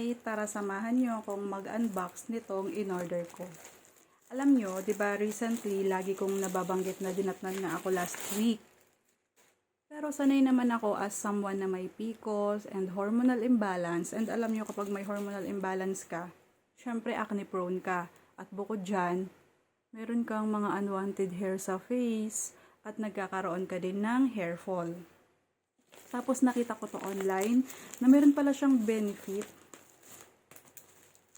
Hi! Tara samahan nyo akong mag-unbox nitong in-order ko. Alam nyo, di ba recently, lagi kong nababanggit na dinatnan nga ako last week. Pero sanay naman ako as someone na may PCOS and hormonal imbalance. And alam nyo, kapag may hormonal imbalance ka, syempre acne prone ka. At bukod dyan, meron kang mga unwanted hair sa face at nagkakaroon ka din ng hair fall. Tapos nakita ko to online na meron pala siyang benefit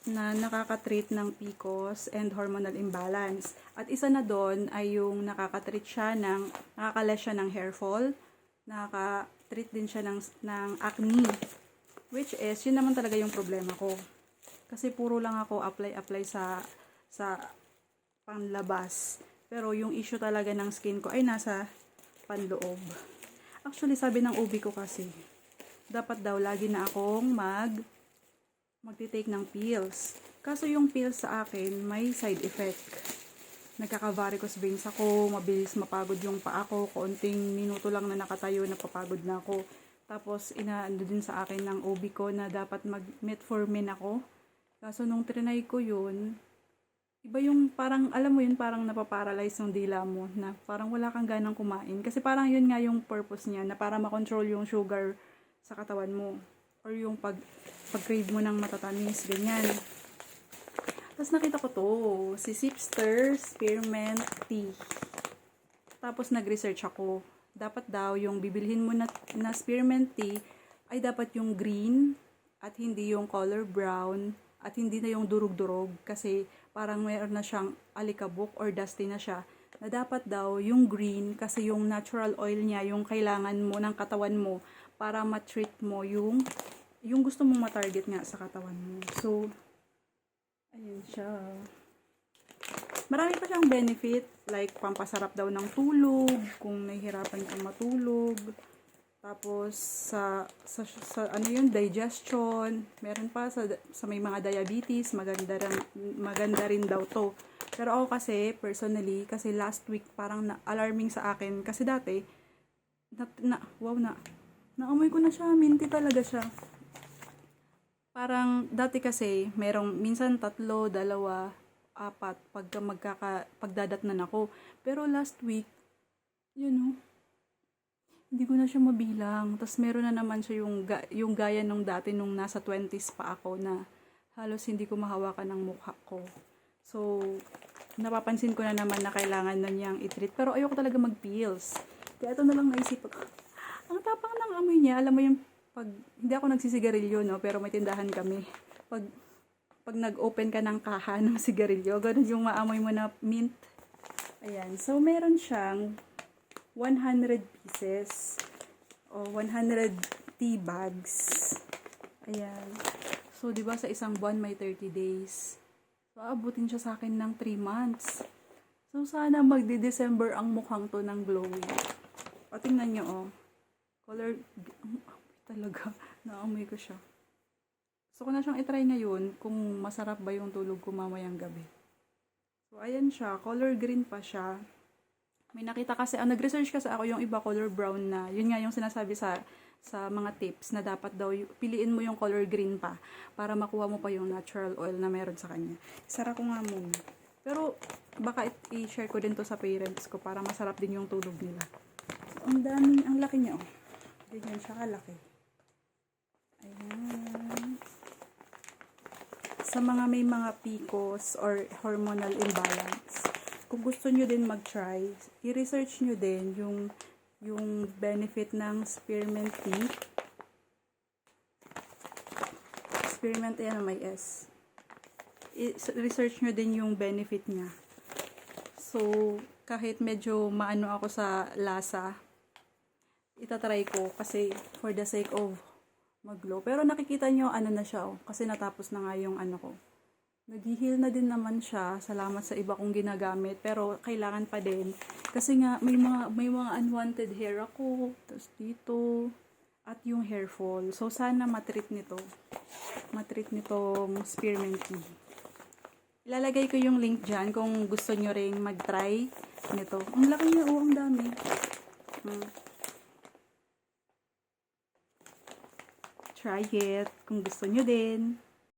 na nakaka-treat ng PCOS and hormonal imbalance. At isa na doon ay yung nakaka-treat siya ng, nakaka-less siya ng hair fall, nakaka-treat din siya ng acne. Which is, yun naman talaga yung problema ko. Kasi puro lang ako apply sa panlabas. Pero yung issue talaga ng skin ko ay nasa panloob. Actually, sabi ng OB ko kasi, dapat daw lagi na akong magti-take ng pills. Kaso yung pills sa akin, may side effect. Nagkaka-varicose veins ako, mabilis mapagod yung paa ko, kaunting minuto lang na nakatayo, napapagod na ako. Tapos, inaano din sa akin ng OB ko na dapat mag-metformin ako. Kaso nung trinay ko yun, iba yung parang, alam mo yun, parang napaparalyze yung dila mo, na parang wala kang ganang kumain. Kasi parang yun nga yung purpose niya, na para makontrol yung sugar sa katawan mo. Or yung pag-crave mo ng matatamis, ganyan. Tapos nakita ko to, si Sipster Spearmint Tea. Tapos nag-research ako. Dapat daw yung bibilhin mo na Spearmint Tea ay dapat yung green at hindi yung color brown at hindi na yung durug-durog kasi parang mayroon na siyang alikabok or dusty na siya. Na dapat daw yung green kasi yung natural oil niya yung kailangan mo ng katawan mo para ma-treat mo yung gusto mong ma-target nga sa katawan mo. So, ayun siya. Marami pa siyang benefit, like pampasarap daw ng tulog, kung nahihirapan kang matulog. Tapos, sa ano yun, digestion. Meron pa sa may mga diabetes, maganda rin daw to. Pero ako kasi, personally, kasi last week parang alarming sa akin. Kasi dati, naamoy ko na siya, minty talaga siya. Parang dati kasi, minsan 3, 2, 4, pagdadatnan ako. Pero last week, hindi ko na siya mabilang. Tapos meron na naman siya yung gaya nung dati nung nasa 20s pa ako na halos hindi ko mahawakan ng mukha ko. So, napapansin ko na naman na kailangan na niyang i-treat. Pero ayoko talaga mag-pills. Kaya ito na lang naisip ko. Ang tapang ng amoy niya, alam mo yung hindi ako nagsisigarilyo, no? Pero may tindahan kami. Pag nag-open ka ng kaha ng sigarilyo, ganun yung maamoy mo na mint. Ayan. So, meron siyang 100 pieces o 100 tea bags. Ayan. So, di ba sa isang buwan may 30 days. So, abutin siya sa akin ng 3 months. So, sana magdi-December ang mukhang to ng glowing. O, tingnan nyo, oh. Color, talaga, naamoy ko siya. So, ko na siyang itry ngayon kung masarap ba yung tulog ko mamayang gabi. So, ayan siya. Color green pa siya. May nakita kasi, nag-research kasi ako yung iba color brown na. Yun nga yung sinasabi sa mga tips na dapat daw, piliin mo yung color green pa para makuha mo pa yung natural oil na meron sa kanya. Isara ko nga muna. Pero, baka i-share ko din to sa parents ko para masarap din yung tulog nila. So, ang laki niya, oh. Ganyan siya kalaki. Ayan. Sa mga may mga PCOS or hormonal imbalance, kung gusto nyo din mag-try, i-research nyo din yung benefit ng spearmint tea. Spearmint, ayan, may S. I-research nyo din yung benefit niya. So, kahit medyo maano ako sa lasa, itatry ko kasi for the sake of mag-glow. Pero nakikita nyo, na siya, oh, kasi natapos na nga yung ko. Nag-heal na din naman siya. Salamat sa iba kong ginagamit. Pero kailangan pa din. Kasi nga, may mga unwanted hair ako. Tapos dito. At yung hair fall. So, sana matreat nito. Matreat nitong spearmint tea. Ilalagay ko yung link dyan kung gusto nyo ring mag-try nito. Ang laki niya. Ang dami. Try it kung gusto nyo din.